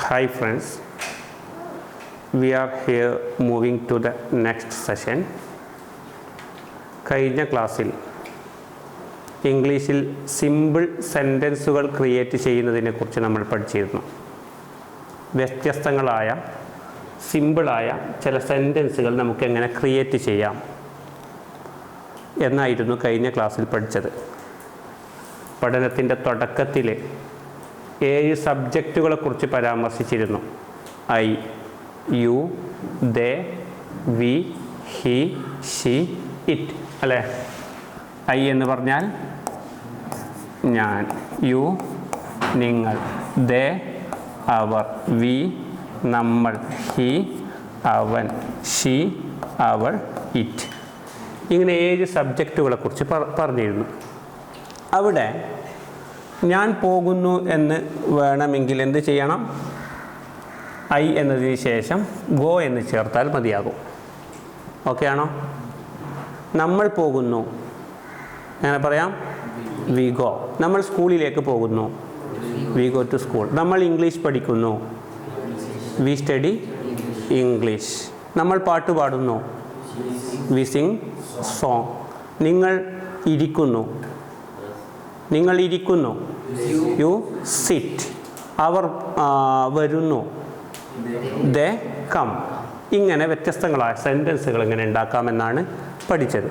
Hi friends, we are here moving to the next session. കഴിഞ്ഞ ക്ലാസ്സിൽ ഇംഗ്ലീഷിൽ simple സെൻറ്റൻസുകൾ create ചെയ്യുന്നതിനെ കുറിച്ച് നമ്മൾ പഠിച്ചിരുന്നു. വ്യത്യസ്തങ്ങളായ സിമ്പിളായ ചില സെൻറ്റൻസുകൾ നമുക്ക് എങ്ങനെ ക്രിയേറ്റ് ചെയ്യാം എന്നായിരുന്നു കഴിഞ്ഞ ക്ലാസ്സിൽ പഠിച്ചത്. പഠനത്തിൻ്റെ തുടക്കത്തിൽ 7 സബ്ജക്റ്റുകളെക്കുറിച്ച് പരാമർശിച്ചിരുന്നു. I, you, they, we, he, she, it അല്ലേ? ഐ എന്ന് പറഞ്ഞാൽ ഞാൻ, യു നിങ്ങൾ, ദേ അവർ, വി നമ്മൾ, ഹി അവൻ, ഷി അവൾ, ഇറ്റ്. ഇങ്ങനെ 7 സബ്ജക്റ്റുകളെക്കുറിച്ച് പറഞ്ഞിരുന്നു. അവിടെ ഞാൻ പോകുന്നു എന്ന് വേണമെങ്കിൽ എന്ത് ചെയ്യണം? ഐ എന്നതിന് ശേഷം ഗോ എന്ന് ചേർത്താൽ മതിയാകും. ഓക്കെ ആണോ? നമ്മൾ പോകുന്നു എങ്ങനെ പറയാം? We go. നമ്മൾ സ്കൂളിലേക്ക് പോകുന്നു, വി ഗോ ടു സ്കൂൾ. നമ്മൾ ഇംഗ്ലീഷ് പഠിക്കുന്നു, വി സ്റ്റഡി ഇംഗ്ലീഷ്. നമ്മൾ പാട്ട് പാടുന്നു, വി സിംഗ് സോങ്. നിങ്ങൾ ഇരിക്കുന്നു, നിങ്ങൾ ഇരിക്കുന്നു, യു സിറ്റ്. അവർ വരുന്നു, ദേ കം. ഇങ്ങനെ വ്യത്യസ്തങ്ങളായ സെൻറ്റൻസുകൾ എങ്ങനെ ഉണ്ടാക്കാമെന്നാണ് പഠിച്ചത്.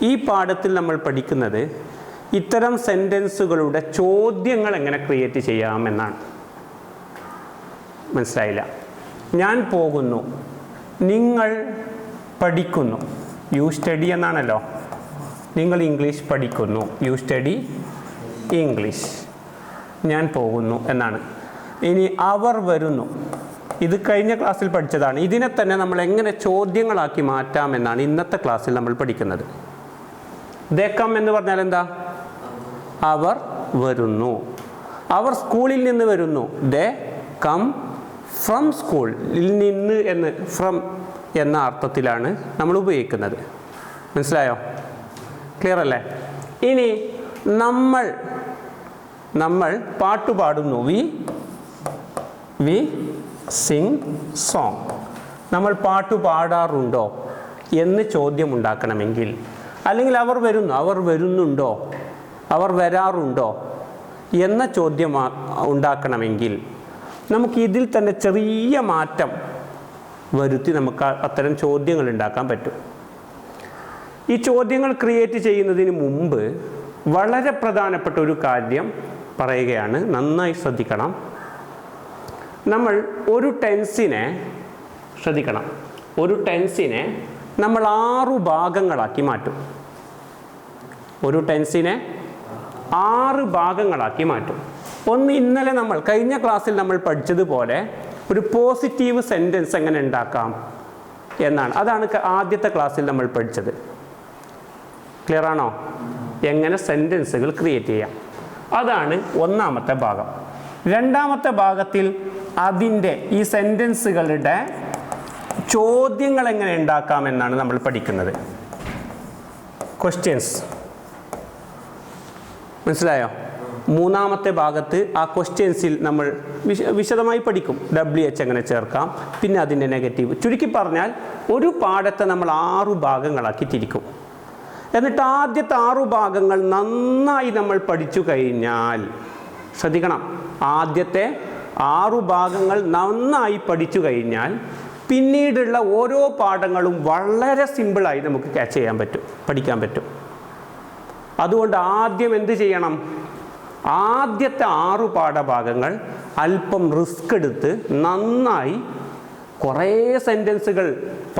ഈ പാഠത്തിൽ നമ്മൾ പഠിക്കുന്നത് ഇത്തരം സെൻറ്റൻസുകളുടെ ചോദ്യങ്ങൾ എങ്ങനെ ക്രിയേറ്റ് ചെയ്യാമെന്നാണ്. മനസ്സിലായില്ല? ഞാൻ പോകുന്നു, നിങ്ങൾ പഠിക്കുന്നു, യു സ്റ്റഡി എന്നാണല്ലോ. നിങ്ങൾ ഇംഗ്ലീഷ് പഠിക്കുന്നു, യു സ്റ്റഡി ഇംഗ്ലീഷ്. ഞാൻ പോകുന്നു എന്നാണ്. ഇനി അവർ വരുന്നു, ഇത് കഴിഞ്ഞ ക്ലാസ്സിൽ പഠിച്ചതാണ്. ഇതിനെ തന്നെ നമ്മൾ എങ്ങനെ ചോദ്യങ്ങളാക്കി മാറ്റാമെന്നാണ് ഇന്നത്തെ ക്ലാസ്സിൽ നമ്മൾ പഠിക്കുന്നത്. ദേ കം എന്ന് പറഞ്ഞാൽ എന്താ? അവർ വരുന്നു. അവർ സ്കൂളിൽ നിന്ന് വരുന്നു, ദേ കം ഫ്രം സ്കൂളിൽ നിന്ന് എന്ന്, ഫ്രം എന്ന അർത്ഥത്തിലാണ് നമ്മൾ ഉപയോഗിക്കുന്നത്. മനസ്സിലായോ? ക്ലിയർ അല്ലേ? ഇനി നമ്മൾ പാട്ട് പാടുന്നു, വി സിംഗ് സോങ്. നമ്മൾ പാട്ട് പാടാറുണ്ടോ എന്ന് ചോദ്യം ഉണ്ടാക്കണമെങ്കിൽ, അല്ലെങ്കിൽ അവർ വരുന്നുണ്ടോ, അവർ വരാറുണ്ടോ എന്ന ചോദ്യം ഉണ്ടാക്കണമെങ്കിൽ നമുക്ക് ഇതിൽ തന്നെ ചെറിയ മാറ്റം വരുത്തി നമുക്ക് അത്തരം ചോദ്യങ്ങൾ ഉണ്ടാക്കാൻ പറ്റും. ഈ ചോദ്യങ്ങൾ ക്രിയേറ്റ് ചെയ്യുന്നതിന് മുമ്പ് വളരെ പ്രധാനപ്പെട്ട ഒരു കാര്യം പറയുകയാണ്. നന്നായി ശ്രദ്ധിക്കണം. നമ്മൾ ഒരു ടെൻസിനെ ശ്രദ്ധിക്കണം. ഒരു ടെൻസിനെ നമ്മൾ 6 ഭാഗങ്ങളാക്കി മാറ്റും. ഒരു ടെൻസിനെ 6 ഭാഗങ്ങളാക്കി മാറ്റും. ഒന്ന്, ഇന്നലെ നമ്മൾ കഴിഞ്ഞ ക്ലാസ്സിൽ നമ്മൾ പഠിച്ചതുപോലെ ഒരു പോസിറ്റീവ് സെൻറ്റൻസ് എങ്ങനെ ഉണ്ടാക്കാം എന്നാണ്. അതാണ് ആദ്യത്തെ ക്ലാസ്സിൽ നമ്മൾ പഠിച്ചത്. ക്ലിയർ ആണോ? എങ്ങനെ സെൻറ്റൻസുകൾ ക്രിയേറ്റ് ചെയ്യാം, അതാണ് ഒന്നാമത്തെ ഭാഗം. രണ്ടാമത്തെ ഭാഗത്തിൽ അതിൻ്റെ ഈ സെൻറ്റൻസുകളുടെ ചോദ്യങ്ങൾ എങ്ങനെ ഉണ്ടാക്കാമെന്നാണ് നമ്മൾ പഠിക്കുന്നത്. ക്വസ്റ്റ്യൻസ്. മനസ്സിലായോ? മൂന്നാമത്തെ ഭാഗത്ത് ആ ക്വസ്റ്റ്യൻസിൽ നമ്മൾ വിശദമായി പഠിക്കും. WH എങ്ങനെ ചേർക്കാം, പിന്നെ അതിൻ്റെ നെഗറ്റീവ്. ചുരുക്കി പറഞ്ഞാൽ ഒരു പാഠത്തെ നമ്മൾ 6 ഭാഗങ്ങളാക്കി തിരിക്കും. എന്നിട്ട് ആദ്യത്തെ 6 ഭാഗങ്ങൾ നന്നായി നമ്മൾ പഠിച്ചു കഴിഞ്ഞാൽ, ശ്രദ്ധിക്കണം, ആദ്യത്തെ 6 ഭാഗങ്ങൾ നന്നായി പഠിച്ചു കഴിഞ്ഞാൽ പിന്നീടുള്ള ഓരോ പാഠങ്ങളും വളരെ സിമ്പിളായി നമുക്ക് ക്യാച്ച് ചെയ്യാൻ പറ്റും, പഠിക്കാൻ പറ്റും. അതുകൊണ്ട് ആദ്യം എന്ത് ചെയ്യണം? ആദ്യത്തെ 6 പാഠഭാഗങ്ങൾ അല്പം റിസ്ക് എടുത്ത് നന്നായി കുറേ സെൻറ്റൻസുകൾ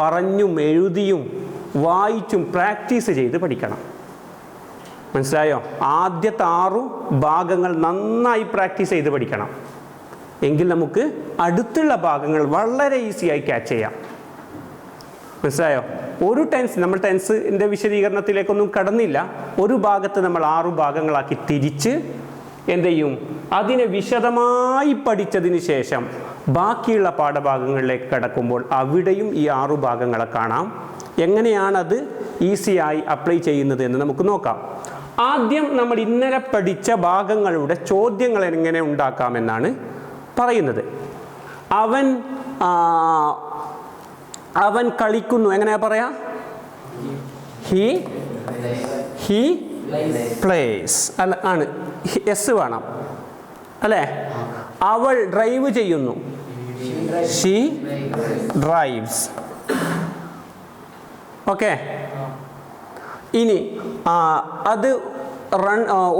പറഞ്ഞും എഴുതിയും വായിച്ചും പ്രാക്ടീസ് ചെയ്ത് പഠിക്കണം. മനസ്സിലായോ? ആദ്യത്തെ 6 ഭാഗങ്ങൾ നന്നായി പ്രാക്ടീസ് ചെയ്ത് പഠിക്കണം. എങ്കിൽ നമുക്ക് അടുത്തുള്ള ഭാഗങ്ങൾ വളരെ ഈസിയായി ക്യാച്ച് ചെയ്യാം. മനസ്സിലായോ? ഒരു നമ്മൾ ടെൻസിൻ്റെ വിശദീകരണത്തിലേക്കൊന്നും കടന്നില്ല. ഒരു ഭാഗത്ത് നമ്മൾ 6 ഭാഗങ്ങളാക്കി തിരിച്ച് എന്ത് ചെയ്യും? അതിനെ വിശദമായി പഠിച്ചതിന് ശേഷം ബാക്കിയുള്ള പാഠഭാഗങ്ങളിലേക്ക് കടക്കുമ്പോൾ അവിടെയും ഈ 6 ഭാഗങ്ങളെ കാണാം. എങ്ങനെയാണത് ഈസിയായി അപ്ലൈ ചെയ്യുന്നത് എന്ന് നമുക്ക് നോക്കാം. ആദ്യം നമ്മൾ ഇന്നലെ പഠിച്ച ഭാഗങ്ങളുടെ ചോദ്യങ്ങൾ എങ്ങനെ ഉണ്ടാക്കാമെന്നാണ് പറയുന്നത്. അവൻ കളിക്കുന്നു, എങ്ങനെയാ പറയാ? ഹി പ്ലേസ് അല്ല, ആണ്, എസ് വേണം അല്ലേ? അവൾ ഡ്രൈവ് ചെയ്യുന്നു, ഷീ ഡ്രൈവ്സ്. ഓക്കെ. ഇനി അത്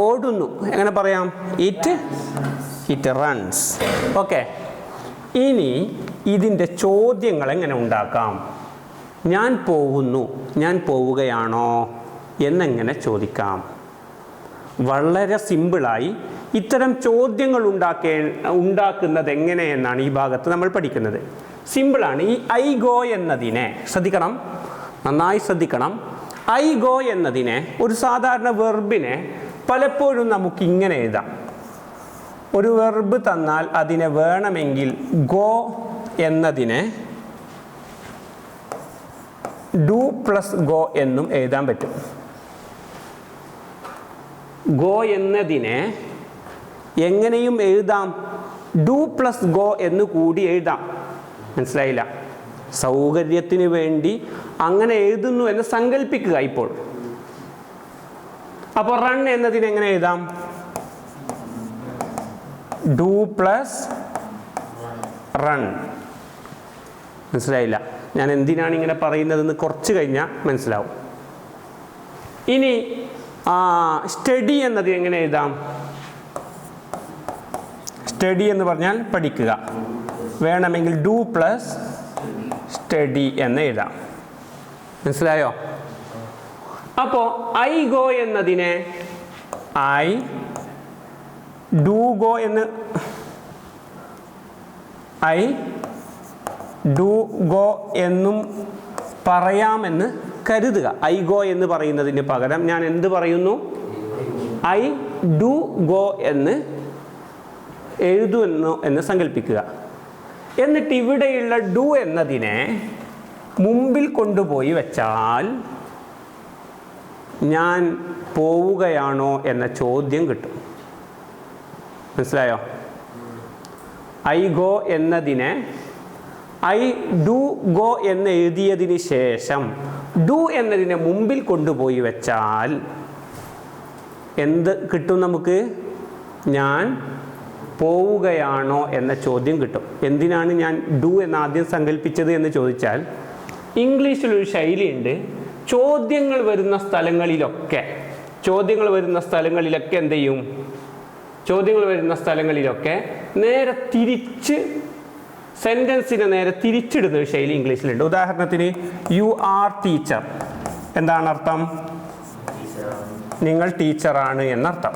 ഓടുന്നു, എങ്ങനെ പറയാം? It runs. ഓക്കെ. ഇനി ഇതിൻ്റെ ചോദ്യങ്ങൾ എങ്ങനെ ഉണ്ടാക്കാം? ഞാൻ പോകുന്നു, ഞാൻ പോവുകയാണോ എന്നെങ്ങനെ ചോദിക്കാം? വളരെ സിമ്പിളായി ഇത്തരം ചോദ്യങ്ങൾ ഉണ്ടാക്കുന്നത് എങ്ങനെയെന്നാണ് ഈ ഭാഗത്ത് നമ്മൾ പഠിക്കുന്നത്. സിമ്പിളാണ്. ഈ ഐ ഗോ എന്നതിനെ ശ്രദ്ധിക്കണം, നന്നായി ശ്രദ്ധിക്കണം. ഐ ഗോ എന്നതിനെ, ഒരു സാധാരണ വെർബിനെ പലപ്പോഴും നമുക്ക് ഇങ്ങനെ എഴുതാം. ഒരു വെർബ് തന്നാൽ അതിനെ വേണമെങ്കിൽ ഗോ എന്നതിനെ ഡു പ്ലസ് ഗോ എന്നും എഴുതാൻ പറ്റും. ഗോ എന്നതിനെ എങ്ങനെയും എഴുതാം, ഡു പ്ലസ് ഗോ എന്ന് കൂടി എഴുതാം. മനസ്സിലായില്ല? സൗകര്യത്തിന് വേണ്ടി അങ്ങനെ എഴുതുന്നു എന്ന് സങ്കല്പിക്കുക ഇപ്പോൾ. അപ്പോൾ റൺ എന്നതിനെ എങ്ങനെ എഴുതാം? Do plus run. മനസ്സിലായില്ല? ഞാൻ എന്തിനാണ് ഇങ്ങനെ പറയുന്നതെന്ന് കുറച്ച് കഴിഞ്ഞാൽ മനസ്സിലാവും. ഇനി സ്റ്റഡി എന്നതിന് എങ്ങനെ എഴുതാം? സ്റ്റഡി എന്ന് പറഞ്ഞാൽ പഠിക്കുക, വേണമെങ്കിൽ ഡു പ്ലസ് സ്റ്റഡി എന്ന് എഴുതാം. മനസ്സിലായോ? അപ്പോൾ ഐ ഗോ എന്നതിനെ ഐ ഡു ഗോ എന്ന്, ഐ ഡു ഗോ എന്നും പറയാമെന്ന് കരുതുക. ഐ ഗോ എന്ന് പറയുന്നതിന് പകരം ഞാൻ എന്ത് പറയുന്നു? ഐ ഡു ഗോ എന്ന് എഴുതുന്നു എന്ന് സങ്കല്പിക്കുക. എന്നിട്ട് ഇവിടെയുള്ള ഡു എന്നതിനെ മുമ്പിൽ കൊണ്ടുപോയി വെച്ചാൽ ഞാൻ പോവുകയാണോ എന്ന ചോദ്യം കിട്ടും. മനസ്സിലായോ? ഐ ഗോ എന്നതിനെ ഐ ഡു ഗോ എന്ന് എഴുതിയതിന് ശേഷം ഡു എന്നതിനെ മുമ്പിൽ കൊണ്ടുപോയി വെച്ചാൽ എന്ത് കിട്ടും നമുക്ക്? ഞാൻ പോവുകയാണോ എന്ന ചോദ്യം കിട്ടും. എന്തിനാണ് ഞാൻ ഡു എന്ന് ആദ്യം സങ്കല്പിച്ചത് എന്ന് ചോദിച്ചാൽ, ഇംഗ്ലീഷിലൊരു ശൈലിയുണ്ട്. ചോദ്യങ്ങൾ വരുന്ന സ്ഥലങ്ങളിലൊക്കെ എന്ത് ചെയ്യും? ചോദ്യങ്ങൾ വരുന്ന സ്ഥലങ്ങളിലൊക്കെ നേരെ തിരിച്ച് സെൻറ്റൻസിനെ നേരെ തിരിച്ചിടുന്ന ഒരു ശൈലി ഇംഗ്ലീഷിലുണ്ട്. ഉദാഹരണത്തിന് യു ആർ ടീച്ചർ, എന്താണ് അർത്ഥം? നിങ്ങൾ ടീച്ചറാണ് എന്നർത്ഥം.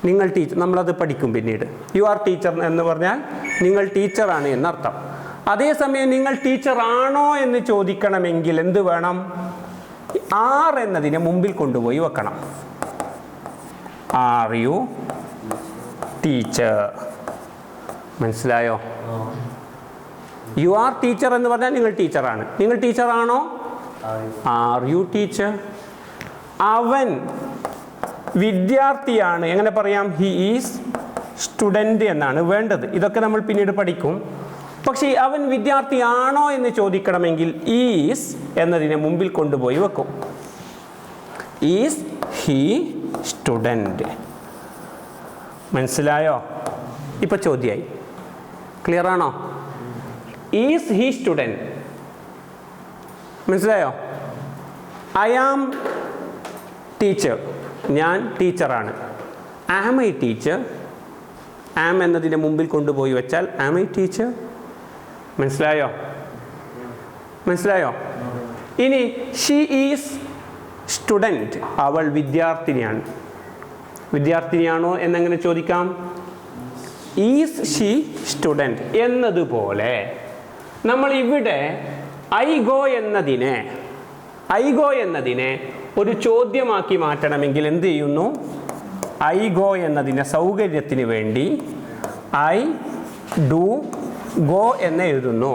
നിങ്ങൾ ടീച്ചർ, നമ്മളത് പഠിക്കും പിന്നീട്. യു ആർ ടീച്ചർ എന്ന് പറഞ്ഞാൽ നിങ്ങൾ ടീച്ചറാണ് എന്നർത്ഥം. അതേസമയം നിങ്ങൾ ടീച്ചർ ആണോ എന്ന് ചോദിക്കണമെങ്കിൽ എന്ത് വേണം? ആർ എന്നതിനെ മുമ്പിൽ കൊണ്ടുപോയി വെക്കണം. Are you teacher? മനസ്സിലായോ? യു ആർ ടീച്ചർ എന്ന് പറഞ്ഞാൽ നിങ്ങൾ ടീച്ചറാണ്. നിങ്ങൾ ടീച്ചറാണോ? Are you teacher? അവൻ വിദ്യാർത്ഥിയാണ്, എങ്ങനെ പറയാം? ഹി ഈസ് സ്റ്റുഡൻറ്റ് എന്നാണ് വേണ്ടത്. ഇതൊക്കെ നമ്മൾ പിന്നീട് പഠിക്കും. പക്ഷേ അവൻ വിദ്യാർത്ഥിയാണോ എന്ന് ചോദിക്കണമെങ്കിൽ ഈസ് എന്നതിനെ മുമ്പിൽ കൊണ്ടുപോയി വെക്കും. Is he student? മനസ്സിലായോ? ഇപ്പൊ ചോദ്യമായി. ക്ലിയർ ആണോ? Is he student? മനസ്സിലായോ? ഐ ആം ടീച്ചർ, ഞാൻ ടീച്ചറാണ്. Am I teacher? ആം എന്നതിൻ്റെ മുമ്പിൽ കൊണ്ടുപോയി വെച്ചാൽ ആം ഐ ടീച്ചർ? മനസ്സിലായോ? മനസ്സിലായോ? ഇനി ഷീ ഈസ് സ്റ്റുഡൻറ്റ്, അവൾ വിദ്യാർത്ഥിനിയാണ്. വിദ്യാർത്ഥിനിയാണോ എന്നെങ്ങനെ ചോദിക്കാം? ഈസ് ഷീ സ്റ്റുഡൻറ്റ് എന്നതുപോലെ നമ്മൾ ഇവിടെ ഐ ഗോ എന്നതിനെ ഒരു ചോദ്യമാക്കി മാറ്റണമെങ്കിൽ എന്ത് ചെയ്യുന്നു? ഐ ഗോ എന്നതിൻ്റെ സൗകര്യത്തിന് വേണ്ടി ഐ ഡു ഗോ എന്ന് എഴുതുന്നു.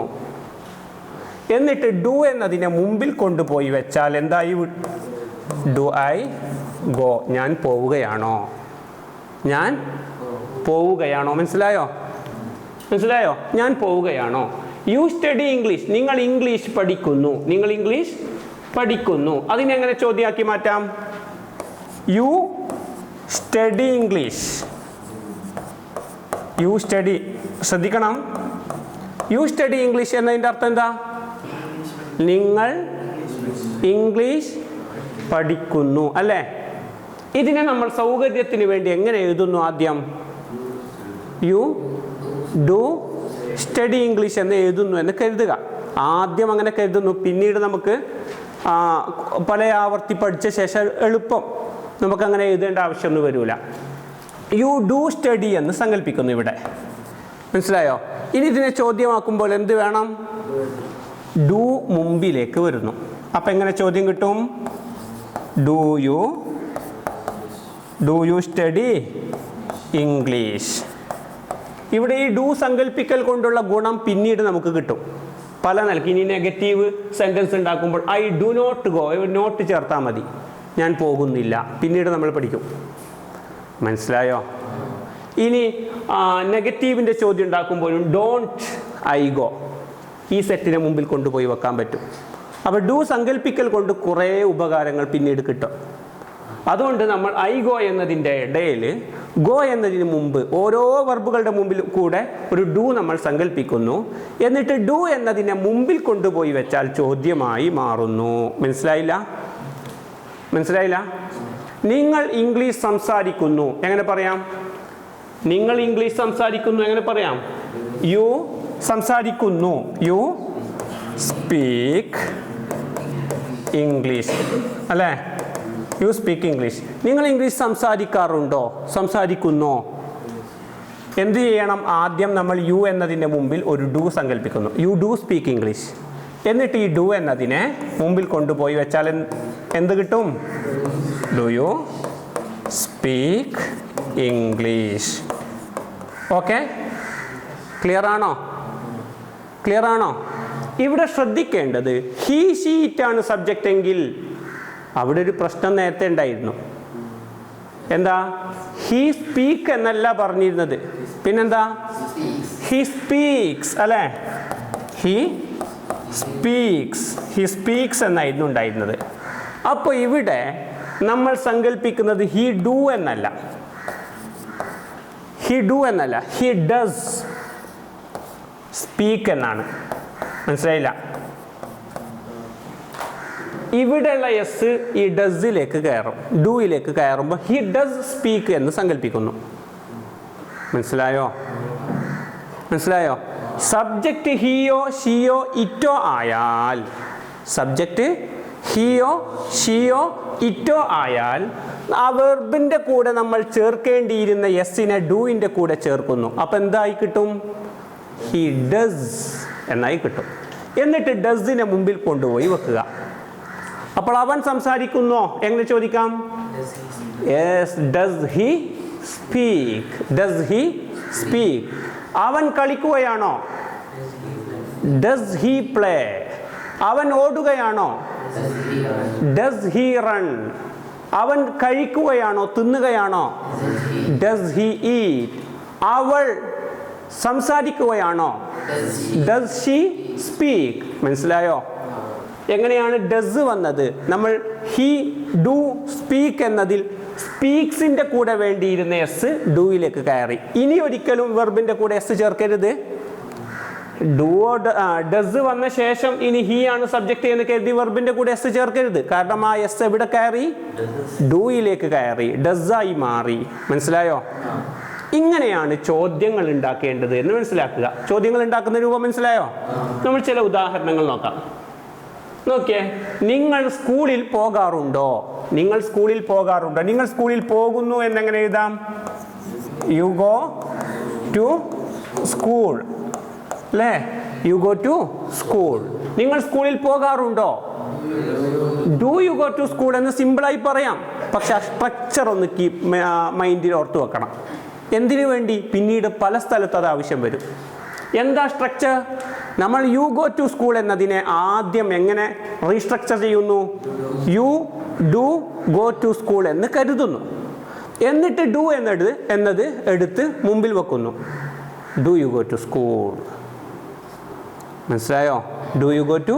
എന്നിട്ട് ഡു എന്നതിനെ മുമ്പിൽ കൊണ്ടുപോയി വെച്ചാൽ എന്തായി? Do I go? ഞാൻ പോവുകയാണോ? ഞാൻ പോവുകയാണോ? മനസ്സിലായോ? മനസ്സിലായോ? ഞാൻ പോവുകയാണോ. യു സ്റ്റഡി ഇംഗ്ലീഷ്, നിങ്ങൾ ഇംഗ്ലീഷ് പഠിക്കുന്നു. നിങ്ങൾ ഇംഗ്ലീഷ് പഠിക്കുന്നു. അതിനെങ്ങനെ ചോദ്യമാക്കി മാറ്റാം? You study English. You study, ശ്രദ്ധിക്കണം, യു സ്റ്റഡി ഇംഗ്ലീഷ് എന്നതിൻ്റെ അർത്ഥം എന്താ? നിങ്ങൾ ഇംഗ്ലീഷ് പഠിക്കുന്നു അല്ലേ? ഇതിനെ നമ്മൾ സൗകര്യത്തിന് വേണ്ടി എങ്ങനെ എഴുതുന്നു? ആദ്യം യു ഡു സ്റ്റഡി ഇംഗ്ലീഷ് എന്ന് എഴുതുന്നു എന്ന് കരുതുക. ആദ്യം അങ്ങനെ കരുതുന്നു. പിന്നീട് നമുക്ക് പല ആവർത്തി പഠിച്ച ശേഷം എളുപ്പം നമുക്കങ്ങനെ എഴുതേണ്ട ആവശ്യമൊന്നും വരില്ല. യു ഡു സ്റ്റഡി എന്ന് സങ്കല്പിക്കുന്നു ഇവിടെ. മനസ്സിലായോ? ഇനി ഇതിനെ ചോദ്യമാക്കുമ്പോൾ എന്ത് വേണം? ഡു മുമ്പിലേക്ക് വരുന്നു. അപ്പം എങ്ങനെ ചോദ്യം കിട്ടും? Do you study English. ഇവിടെ ഈ ഡു സങ്കല്പിക്കൽ കൊണ്ടുള്ള ഗുണം പിന്നീട് നമുക്ക് കിട്ടും പല നിലയ്ക്ക്. ഇനി നെഗറ്റീവ് സെൻറ്റൻസ് ഉണ്ടാക്കുമ്പോൾ I do not go, not ചേർത്താൽ മതി, ഞാൻ പോകുന്നില്ല. പിന്നീട് നമ്മൾ പഠിക്കും. മനസ്സിലായോ? ഇനി നെഗറ്റീവിൻ്റെ ചോദ്യം ഉണ്ടാക്കുമ്പോഴും ഡോണ്ട് ഐ ഗോ, ഈ സെറ്റിനെ മുമ്പിൽ കൊണ്ടുപോയി വെക്കാൻ പറ്റും. അപ്പോൾ ഡു സങ്കല്പിക്കൽ കൊണ്ട് കുറേ ഉപകാരങ്ങൾ പിന്നീട് കിട്ടും. അതുകൊണ്ട് നമ്മൾ ഐ ഗോ എന്നതിൻ്റെ ഇടയിൽ ഗോ എന്നതിന് മുമ്പ് ഓരോ വെർബുകളുടെ മുമ്പിൽ കൂടെ ഒരു ഡു നമ്മൾ സങ്കല്പിക്കുന്നു. എന്നിട്ട് ഡു എന്നതിനെ മുമ്പിൽ കൊണ്ടുപോയി വെച്ചാൽ ചോദ്യമായി മാറുന്നു. മനസ്സിലായില്ല? നിങ്ങൾ ഇംഗ്ലീഷ് സംസാരിക്കുന്നു എങ്ങനെ പറയാം? നിങ്ങൾ ഇംഗ്ലീഷ് സംസാരിക്കുന്നു എങ്ങനെ പറയാം? യു സംസാരിക്കുന്നു, യു സ്പീക്ക് ഇംഗ്ലീഷ് അല്ലേ? You speak English. നിങ്ങൾ ഇംഗ്ലീഷ് സംസാരിക്കാറുണ്ടോ? സംസാരിക്കുന്നോ? എന്ത് ചെയ്യണം? ആദ്യം നമ്മൾ യു എന്നതിൻ്റെ മുമ്പിൽ ഒരു ഡു സങ്കല്പിക്കുന്നു. You do speak English. എന്നിട്ട് ഈ ഡു എന്നതിനെ മുമ്പിൽ കൊണ്ടുപോയി വെച്ചാൽ എന്ത് കിട്ടും? Do you speak English. Okay, clear ആണോ? ഇവിടെ ശ്രദ്ധിക്കേണ്ടത് ഹീ ഷീ ഇറ്റാണ് സബ്ജക്റ്റ് എങ്കിൽ അവിടെ ഒരു പ്രശ്നം നേരത്തെ ഉണ്ടായിരുന്നു. എന്താ? ഹീ സ്പീക്ക് എന്നല്ല പറഞ്ഞിരുന്നത്, പിന്നെന്താ? ഹീ സ്പീക്സ് അല്ലേ? ഹീ സ്പീക്സ് എന്നായിരുന്നു ഉണ്ടായിരുന്നത്. അപ്പോൾ ഇവിടെ നമ്മൾ സങ്കല്പിക്കുന്നത് ഹീ ഡു എന്നല്ല, ഹീ ഡസ് സ്പീക്ക് എന്നാണ്. മനസ്സിലായില്ല? ഇവിടെയുള്ള എസ് ഈ ഡസിലേക്ക് കയറും. ഡൂയിലേക്ക് കയറുമ്പോൾ ഹി ഡസ് സ്പീക്ക് എന്ന് സങ്കല്പിക്കുന്നു. മനസ്സിലായോ? സബ്ജക്റ്റ് ഹിയോ ഷിയോ ഇറ്റോ ആയാൽ, ആ വെർബിൻ്റെ കൂടെ നമ്മൾ ചേർക്കേണ്ടിയിരുന്ന എസിനെ ഡൂയിൻ്റെ കൂടെ ചേർക്കുന്നു. അപ്പം എന്തായി കിട്ടും? ഹി ഡസ് എന്നായി കിട്ടും. എന്നിട്ട് ഡസിനെ മുമ്പിൽ കൊണ്ടുപോയി വെക്കുക. അപ്പോൾ അവൻ സംസാരിക്കുന്നോ എങ്ങനെ ചോദിക്കാം? Yes, does he speak. അവൻ കളിക്കുകയാണോ? Does he play. അവൻ ഓടുകയാണോ? Does he run. അവൻ കഴിക്കുകയാണോ, തിന്നുകയാണോ? Does he eat. അവൾ സംസാരിക്കുകയാണോ? Does she speak. മനസ്സിലായോ? എങ്ങനെയാണ് ഡസ് വന്നത്? നമ്മൾ ഹി ഡു സ്പീക്ക് എന്നതിൽ സ്പീക്സിൻ്റെ കൂടെ വേണ്ടിയിരുന്ന എസ് ഡൂയിലേക്ക് കയറി. ഇനി ഒരിക്കലും വെർബിൻ്റെ കൂടെ എസ് ചേർക്കരുത്. ഡസ് വന്ന ശേഷം ഇനി ഹി ആണ് സബ്ജക്റ്റ് എന്ന് കരുതി വെർബിൻ്റെ കൂടെ എസ് ചേർക്കരുത്. കാരണം ആ എസ് എവിടെ കയറി? ഡൂയിലേക്ക് കയറി, ഡസ്സായി മാറി. മനസ്സിലായോ? ഇങ്ങനെയാണ് ചോദ്യങ്ങൾ ഉണ്ടാക്കേണ്ടത് എന്ന് മനസ്സിലാക്കുക. ചോദ്യങ്ങൾ ഉണ്ടാക്കുന്ന രൂപം മനസ്സിലായോ? നമ്മൾ ചില ഉദാഹരണങ്ങൾ നോക്കാം. നോക്കിയേ, നിങ്ങൾ സ്കൂളിൽ പോകാറുണ്ടോ? നിങ്ങൾ സ്കൂളിൽ പോകുന്നു എന്നെങ്ങനെ എഴുതാം? യു ഗോ ടു സ്കൂൾ അല്ലേ? You go to school. നിങ്ങൾ സ്കൂളിൽ പോകാറുണ്ടോ? Do you go to school എന്ന് സിമ്പിളായി പറയാം. പക്ഷെ ആ സ്ട്രക്ചർ ഒന്ന് മൈൻഡിൽ ഓർത്ത് വെക്കണം. എന്തിനു വേണ്ടി? പിന്നീട് പല സ്ഥലത്ത് അത് ആവശ്യം വരും. എന്താ സ്ട്രക്ചർ? നമ്മൾ യു ഗോ ടു സ്കൂൾ എന്നതിനെ ആദ്യം എങ്ങനെ റീസ്ട്രക്ചർ ചെയ്യുന്നു? You do go to school എന്ന് കരുതുന്നു. എന്നിട്ട് ഡു എന്നത് എടുത്ത് മുമ്പിൽ വെക്കുന്നു. Do you go to school. മനസ്സിലായോ? ഡു യു ഗോ ടു,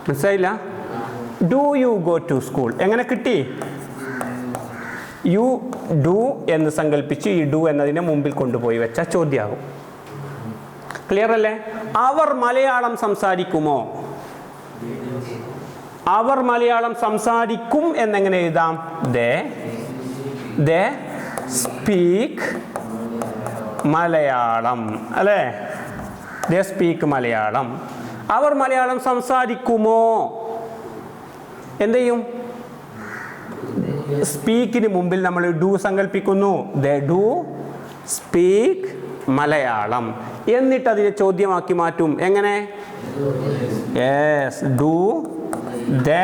മനസ്സിലായില്ല? Do you go to school എങ്ങനെ കിട്ടി? യു ഡു എന്ന് സങ്കല്പിച്ച് ഈ ഡു എന്നതിനെ മുമ്പിൽ കൊണ്ടുപോയി വെച്ച ചോദ്യമാകും. ക്ലിയർ അല്ലേ? അവർ മലയാളം സംസാരിക്കുമോ? അവർ മലയാളം സംസാരിക്കും എന്നെങ്ങനെ എഴുതാം? ദേ സ്പീക്ക് മലയാളം അല്ലേ? They speak Malayalam. അവർ മലയാളം സംസാരിക്കുമോ? എന്ത് ചെയ്യും? സ്പീക്കിന് മുമ്പിൽ നമ്മൾ ഡു സങ്കല്പിക്കുന്നു. They do speak Malayalam. എന്നിട്ട് അതിനെ ചോദ്യമാക്കി മാറ്റും. എങ്ങനെ? Yes, do they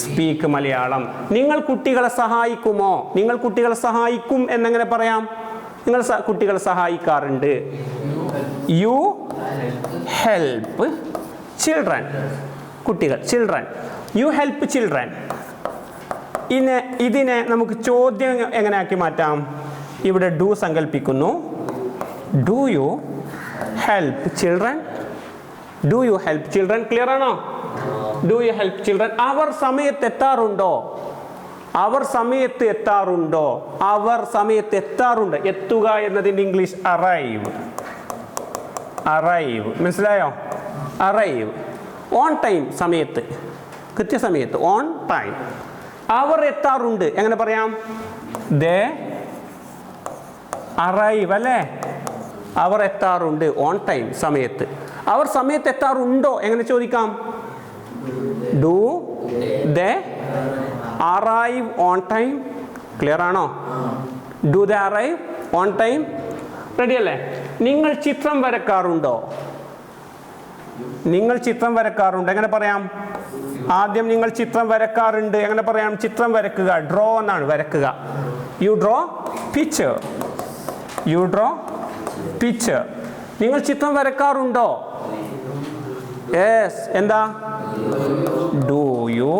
speak Malayalam. നിങ്ങൾ കുട്ടികളെ സഹായിക്കുമോ? നിങ്ങൾ കുട്ടികളെ സഹായിക്കും എന്നെങ്ങനെ പറയാം? നിങ്ങൾ കുട്ടികളെ സഹായിക്കാറുണ്ട്. You help children. കുട്ടികൾ, ചിൽഡ്രൻ. You help children. ഇതിനെ നമുക്ക് ചോദ്യം എങ്ങനെ ആക്കി മാറ്റാം? ഇവിടെ ഡു സങ്കല്പിക്കുന്നു. Do you help children? Do you help children? Clear ആണോ? Do you help children. അവർ സമയത്ത് എത്താറുണ്ടോ? അവർ സമയത്ത് എത്താറുണ്ടോ? അവർ സമയത്ത് എത്താറുണ്ട്. എത്തുക എന്നതിൻ്റെ ഇംഗ്ലീഷ് അറൈവ്. അറൈവ്, മനസ്സിലായോ? അറൈവ്. ഓൺ ടൈം, സമയത്ത്, കൃത്യസമയത്ത്, ഓൺ ടൈം. അവർ എത്താറുണ്ട് എങ്ങനെ പറയാം? ദേ അറൈവ് അല്ലേ? അവർ എത്താറുണ്ട് ഓൺ ടൈം, സമയത്ത്. അവർ സമയത്ത് എത്താറുണ്ടോ എങ്ങനെ ചോദിക്കാം? Do they arrive on time? Clear ആണോ? Do they arrive on time? Ready അല്ലേ? നിങ്ങൾ ചിത്രം വരക്കാറുണ്ടോ? നിങ്ങൾ ചിത്രം വരക്കാറുണ്ട് എങ്ങനെ പറയാം? ആദ്യം നിങ്ങൾ ചിത്രം വരക്കാറുണ്ട് എങ്ങനെ പറയാം? ചിത്രം വരക്കുക, ഡ്രോ എന്നാണ്, വരക്കുക. U draw picture. U draw picture. നിങ്ങൾ ചിത്രം വരക്കാറുണ്ടോ? യെസ്. എന്താ? Do you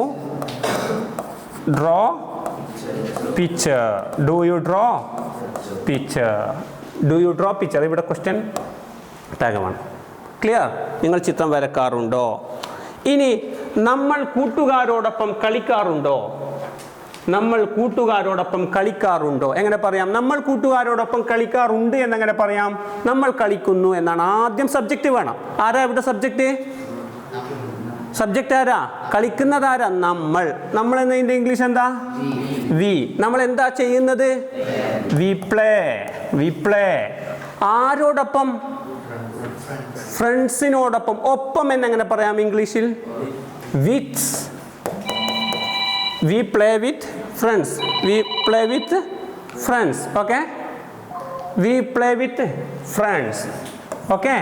draw picture? Do you draw picture? Do you draw picture? ഇവിടെ ക്വസ്റ്റ്യൻ ടാഗമാണ്. ക്ലിയർ? നിങ്ങൾ ചിത്രം വരക്കാറുണ്ടോ? ഇനി നമ്മൾ കൂട്ടുകാരോടൊപ്പം കളിക്കാറുണ്ടോ? നമ്മൾ കൂട്ടുകാരോടൊപ്പം കളിക്കാറുണ്ടോ എങ്ങനെ പറയാം? നമ്മൾ കൂട്ടുകാരോടൊപ്പം കളിക്കാറുണ്ട് എന്നെങ്ങനെ പറയാം? നമ്മൾ കളിക്കുന്നു എന്നാണ്. ആദ്യം സബ്ജക്റ്റ് വേണം. ആരാ ഇവിടെ സബ്ജക്റ്റ്? സബ്ജക്റ്റ് ആരാ? കളിക്കുന്നത് ആരാ? നമ്മൾ. നമ്മൾ എന്നതിൻ്റെ ഇംഗ്ലീഷ് എന്താ? വി. നമ്മൾ എന്താ ചെയ്യുന്നത്? We play. We play. ആരോടൊപ്പം? ഫ്രണ്ട്സിനോടൊപ്പം. ഒപ്പം എന്നെങ്ങനെ പറയാം ഇംഗ്ലീഷിൽ? With. We play with friends. We play with friends. Okay? We play with friends. Okay?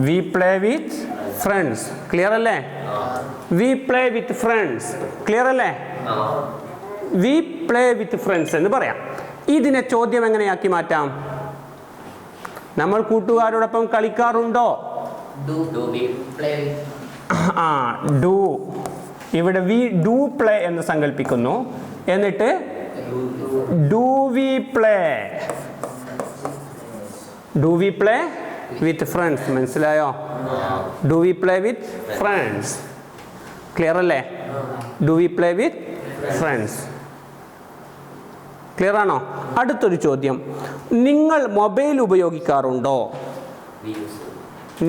We play with friends. Clear അല്ലേ? We play with friends. Clear അല്ലേ? വി പ്ലേ വിത്ത് ഫ്രണ്ട്സ് എന്ന് പറയാം. ഇതിനെ ചോദ്യം എങ്ങനെയാക്കി മാറ്റാം? നമ്മൾ കൂട്ടുകാരോടൊപ്പം കളിക്കാറുണ്ടോ? ഡു. ഇവിടെ വി ഡു പ്ലേ എന്ന് സങ്കല്പിക്കുന്നു. എന്നിട്ട് do we play. Do we play with friends. മനസ്സിലായോ? Do we play with friends. Clear അല്ലേ? Do we play with friends. Clear ആണോ? അടുത്തൊരു ചോദ്യം. നിങ്ങൾ മൊബൈൽ ഉപയോഗിക്കാറുണ്ടോ?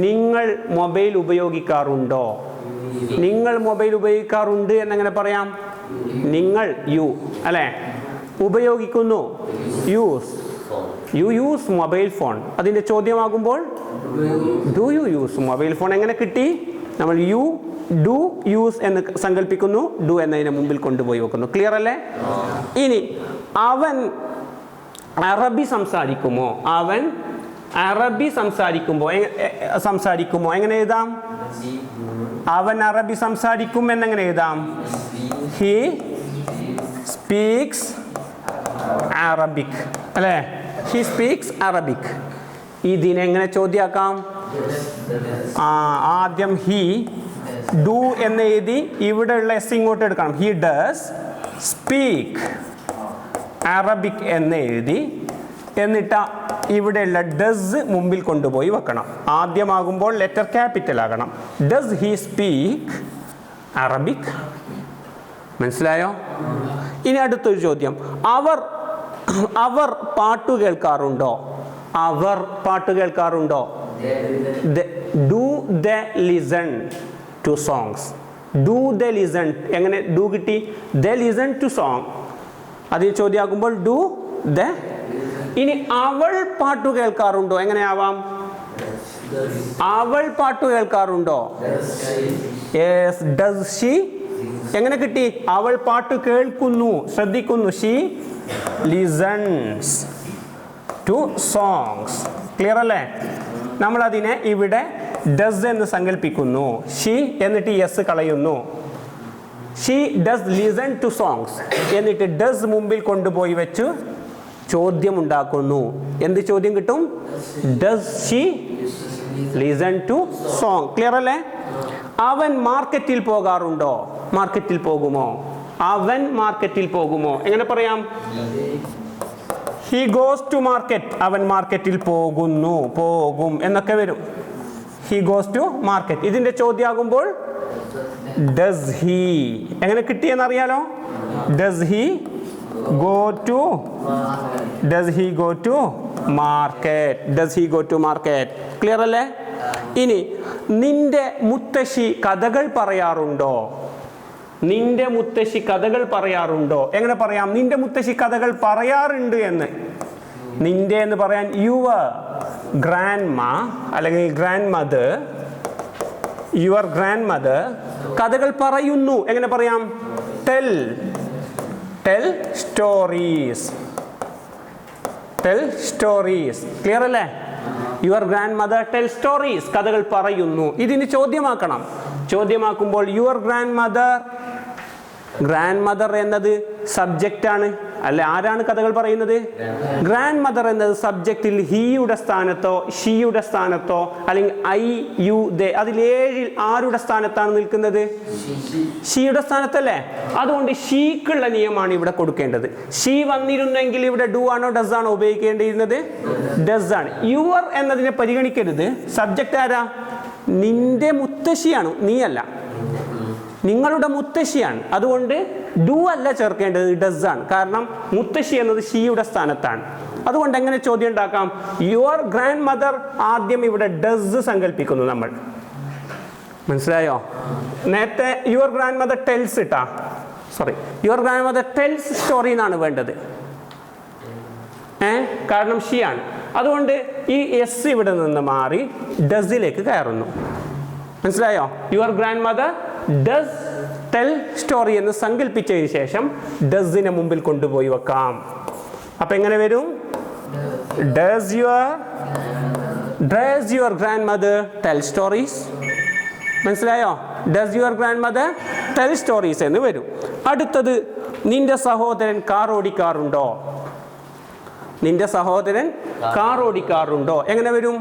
നിങ്ങൾ മൊബൈൽ ഉപയോഗിക്കാറുണ്ടോ? നിങ്ങൾ മൊബൈൽ ഉപയോഗിക്കാറുണ്ട് എന്നെങ്ങനെ പറയാം? നിങ്ങൾ യു അല്ലേ? ഉപയോഗിക്കുന്നു use. You use mobile phone. അതിൻ്റെ ചോദ്യമാകുമ്പോൾ do you use mobile phone. എങ്ങനെ കിട്ടി? നമ്മൾ യു ഡു യൂസ് എന്ന് സങ്കല്പിക്കുന്നു. ഡു എന്നതിനെ മുമ്പിൽ കൊണ്ടുപോയി വെക്കുന്നു. ക്ലിയർ അല്ലേ? ഇനി അവൻ അറബി സംസാരിക്കുമോ? അവൻ അറബി സംസാരിക്കുമോ എങ്ങനെ എഴുതാം? അവൻ അറബി സംസാരിക്കും എന്നെങ്ങനെ എഴുതാം? ഹി സ്പീക്സ് അറബിക് അല്ലേ? He speaks Arabic. ഇതിനെങ്ങനെ ചോദ്യമാക്കാം? ആദ്യം ഹി ഡു എന്ന് എഴുതി ഇവിടെയുള്ള എസ് ഇങ്ങോട്ട് എടുക്കണം. ഹി ഡസ് സ്പീക്ക് അറബിക് എന്ന് എഴുതി എന്നിട്ട് ഇവിടെയുള്ള ഡസ് മുമ്പിൽ കൊണ്ടുപോയി വെക്കണം. ആദ്യമാകുമ്പോൾ ലെറ്റർ ക്യാപിറ്റൽ ആകണം. Does he speak Arabic? മനസ്സിലായോ? ഇനി അടുത്തൊരു ചോദ്യം, അവർ പാട്ട് കേൾക്കാറുണ്ടോ? അവർ പാട്ട് കേൾക്കാറുണ്ടോ? Do they listen to songs? Do they listen, എങ്ങനെ ഡു കിട്ടി? They listen to song. അത് ചോദ്യമാക്കുമ്പോൾ ഡു ദേ. ഇനി അവൾ പാട്ട് കേൾക്കാറുണ്ടോ? എങ്ങനെയാവാം? അവൾ പാട്ട് കേൾക്കാറുണ്ടോ? Yes, does she. എങ്ങനെ കിട്ടി? അവൾ പാട്ട് കേൾക്കുന്നു, ശ്രദ്ധിക്കുന്നു. She listens to songs. Clear അല്ലേ? നമ്മളതിനെ ഇവിടെ ഡസ് എന്ന് സങ്കല്പിക്കുന്നു. ഷീ എന്നിട്ട് യെസ് കളയുന്നു. She does listen to songs എന്നിട്ട് ഡസ് മുമ്പിൽ കൊണ്ടുപോയി വെച്ച് ചോദ്യം ഉണ്ടാക്കുന്നു. എന്ത് ചോദ്യം കിട്ടും? Does she listen to song. Clear അല്ലേ? അവൻ മാർക്കറ്റിൽ പോകാറുണ്ടോ? മാർക്കറ്റിൽ പോകുമോ? അവൻ മാർക്കറ്റിൽ പോകുമോ? എങ്ങനെ പറയാം? He goes to market. അവൻ മാർക്കറ്റിൽ പോകുന്നു, പോകും എന്നൊക്കെ വരും. He goes to market. ഇതിന്റെ ചോദ്യമാകുമ്പോൾ ഡസ് ഹി. എങ്ങനെ കിട്ടിയെന്നറിയാലോ? Does he go to, does he go to market, does he go to market. Clear അല്ലേ? ഇനി നിന്റെ മുത്തശ്ശി കഥകൾ പറയാറുണ്ടോ? നിന്റെ മുത്തശ്ശി കഥകൾ പറയാറുണ്ടോ? എങ്ങനെ പറയാം? നിന്റെ മുത്തശ്ശി കഥകൾ പറയാറുണ്ട് എന്ന്. നിന്റെ എന്ന് പറയാൻ യുവർ ഗ്രാൻഡ് മാ അല്ലെങ്കിൽ grandmother, your grandmother കഥകൾ പറയുന്നു. എങ്ങനെ പറയാം? Tell, tell stories, tell stories. Clear അല്ലേ? Your grandmother tell stories, കഥകൾ പറയുന്നു. ഇതിന് ചോദ്യമാക്കണം. ചോദ്യമാക്കുമ്പോൾ your grandmother, grandmother എന്നത് സബ്ജക്റ്റ് ആണ് അല്ലെ? ആരാണ് കഥകൾ പറയുന്നത്? ഗ്രാൻഡ് മദർ എന്നത് സബ്ജക്റ്റിൽ ഹീയുടെ സ്ഥാനത്തോ ഷീയുടെ സ്ഥാനത്തോ അല്ലെങ്കിൽ ഐ യു ദേ അതിലേഴിൽ ആരുടെ സ്ഥാനത്താണ് നിൽക്കുന്നത്? ഷീയുടെ സ്ഥാനത്തല്ലേ? അതുകൊണ്ട് ഷീക്കുള്ള നിയമമാണ് ഇവിടെ കൊടുക്കേണ്ടത്. ഷീ വന്നിരുന്നെങ്കിൽ ഇവിടെ ഡു ആണോ ഡസ് ആണോ ഉപയോഗിക്കേണ്ടിയിരുന്നത്? ഡസ് ആണ്. യുവർ എന്നതിനെ പരിഗണിക്കരുത്. സബ്ജക്റ്റ് ആരാ? നിന്റെ മുത്തശ്ശിയാണ്, നീയല്ല, നിങ്ങളുടെ മുത്തശ്ശിയാണ്. അതുകൊണ്ട് ഡു അല്ല ചേർക്കേണ്ടത്, ഡസ് ആണ്. കാരണം മുത്തശ്ശി എന്നത് ഷീയുടെ സ്ഥാനത്താണ്. അതുകൊണ്ട് എങ്ങനെ ചോദ്യം ഉണ്ടാക്കാം? യുവർ ഗ്രാൻഡ് മദർ, ആദ്യം ഇവിടെ ഡസ് സങ്കല്പിക്കുന്നു നമ്മൾ. മനസ്സിലായോ? നേരത്തെ യുവർ ഗ്രാൻഡ് മദർ ടെൽസ് ഇട്ടാ, sorry, your grand mother tells story എന്നാണ് വേണ്ടത്. കാരണം ഷീ ആണ്. അതുകൊണ്ട് ഈ എസ് ഇവിടെ നിന്ന് മാറി ഡസിലേക്ക് കയറുന്നു. മനസ്സിലായോ? Your grand mother does tell story എന്ന് സങ്കല്പിച്ചതിന് ശേഷം ഡസിനെ മുമ്പിൽ കൊണ്ടുപോയി വെക്കാം. അപ്പൊ എങ്ങനെ വരും? Does your grandmother tell stories. മനസ്സിലായോ? Does your grandmother tell stories എന്ന് വരും. അടുത്തത്, നിന്റെ സഹോദരൻ കാർ ഓടിക്കാറുണ്ടോ? നിന്റെ സഹോദരൻ കാർ ഓടിക്കാറുണ്ടോ? എങ്ങനെ വരും?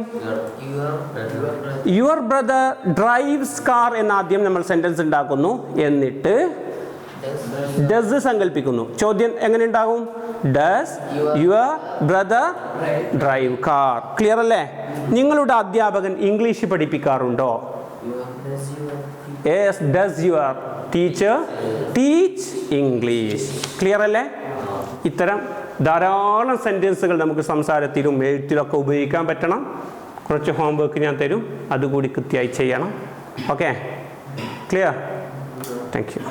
യുവർ ബ്രദർ ഡ്രൈവ്സ് കാർ എന്ന് ആദ്യം നമ്മൾ സെന്റൻസ് ഉണ്ടാക്കുന്നു. എന്നിട്ട് ഡസ് സങ്കല്പിക്കുന്നു. ചോദ്യം എങ്ങനെ ഉണ്ടാകും? Does your brother drive car. Clear അല്ലേ? നിങ്ങളുടെ അധ്യാപകൻ ഇംഗ്ലീഷ് പഠിപ്പിക്കാറുണ്ടോ? Yes, does your teacher teach English. Clear അല്ലേ? ഇത്തരം ധാരാളം സെൻറ്റൻസുകൾ നമുക്ക് സംസാരത്തിലും എഴുത്തിലൊക്കെ ഉപയോഗിക്കാൻ പറ്റണം. കുറച്ച് ഹോംവർക്ക് ഞാൻ തരും, അതുകൂടി കൃത്യമായി ചെയ്യണം. Okay, clear? Thank you.